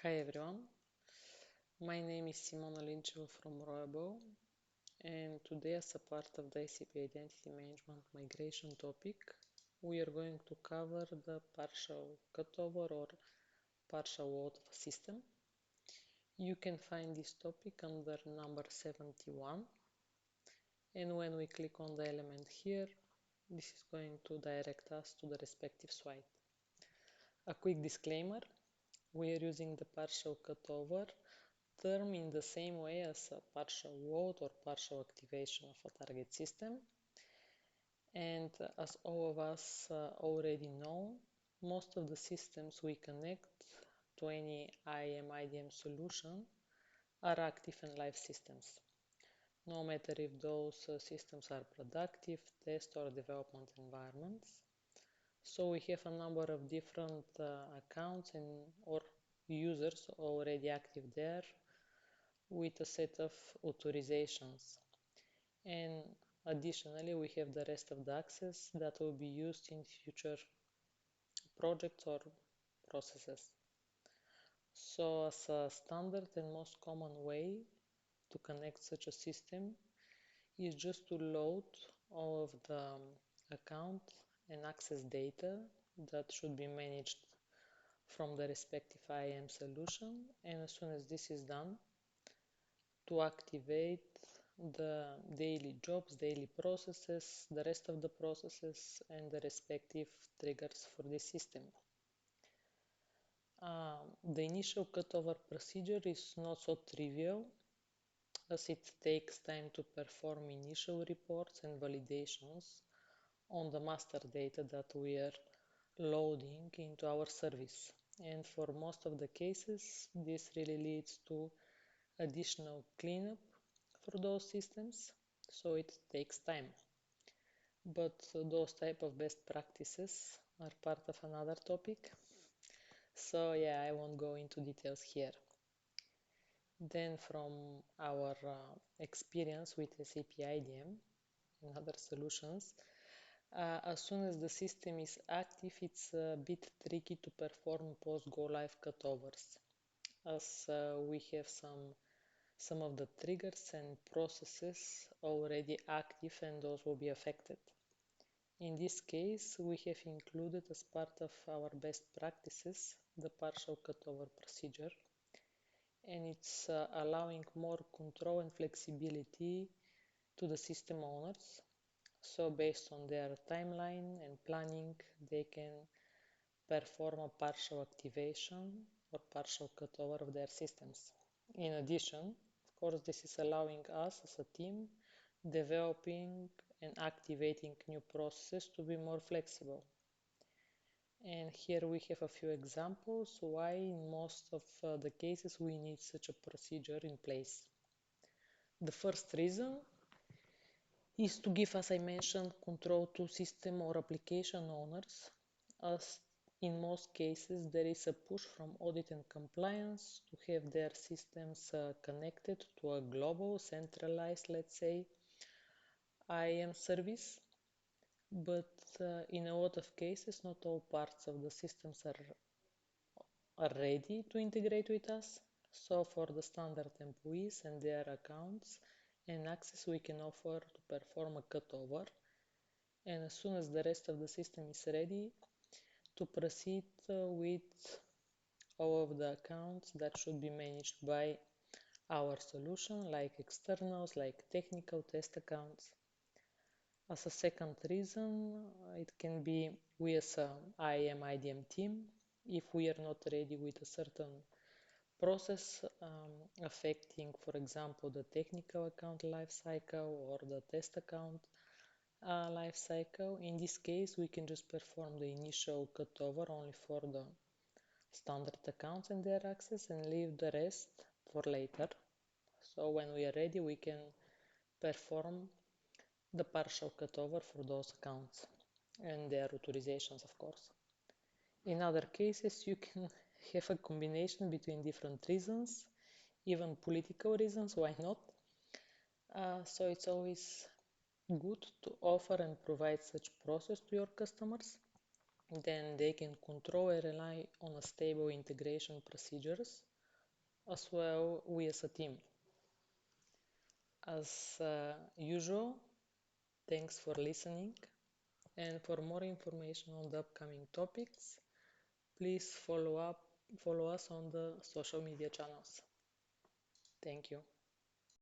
Hi everyone, my name is Simona Lincheva from ROIABLE, and today, as a part of the SAP Identity Management Migration topic, we are going to cover the partial cutover or partial load of a system. You can find this topic under number 71, and when we click on the element here, this is going to direct us to the respective site. A quick disclaimer, we are using the partial cutover term in the same way as a partial load or partial activation of a target system. And as all of us already know, most of the systems we connect to any IAM IDM solution are active and live systems, no matter if those systems are productive, test or development environments. So we have a number of different accounts and or users already active there with a set of authorizations. And additionally, we have the rest of the access that will be used in future projects or processes. So as a standard and most common way to connect such a system is just to load all of the account and access data that should be managed from the respective IAM solution, and as soon as this is done, to activate the daily jobs, daily processes, the rest of the processes, and the respective triggers for the system. The initial cutover procedure is not so trivial as it takes time to perform initial reports and validations on the master data that we are loading into our service. And for most of the cases, this really leads to additional cleanup for those systems, so it takes time. But those type of best practices are part of another topic, so yeah, I won't go into details here. Then from our experience with SAP IDM and other solutions, as soon as the system is active, it's a bit tricky to perform post-go live cutovers, as we have some of the triggers and processes already active and those will be affected. In this case, we have included as part of our best practices the partial cutover procedure, and it's allowing more control and flexibility to the system owners. So based on their timeline and planning, they can perform a partial activation or partial cutover of their systems. In addition, of course, this is allowing us as a team developing and activating new processes to be more flexible. And here we have a few examples why in most of the cases we need such a procedure in place. The first reason is to give, as I mentioned, control to system or application owners, as in most cases there is a push from audit and compliance to have their systems connected to a global, centralized, let's say, IAM service. But in a lot of cases, not all parts of the systems are ready to integrate with us. So for the standard employees and their accounts and access, we can offer to perform a cutover. And as soon as the rest of the system is ready, to proceed with all of the accounts that should be managed by our solution, like externals, like technical test accounts. As a second reason, it can be we as a IAM IDM team, if we are not ready with a certain process affecting, for example, the technical account lifecycle or the test account lifecycle. In this case, we can just perform the initial cutover only for the standard accounts and their access and leave the rest for later. So when we are ready, we can perform the partial cutover for those accounts and their authorizations, of course. In other cases, you can have a combination between different reasons, even political reasons, why not? So it's always good to offer and provide such process to your customers. then they can control and rely on a stable integration procedures as well we as a team. As usual, thanks for listening, and for more information on the upcoming topics, please follow us on the social media channels. Thank you.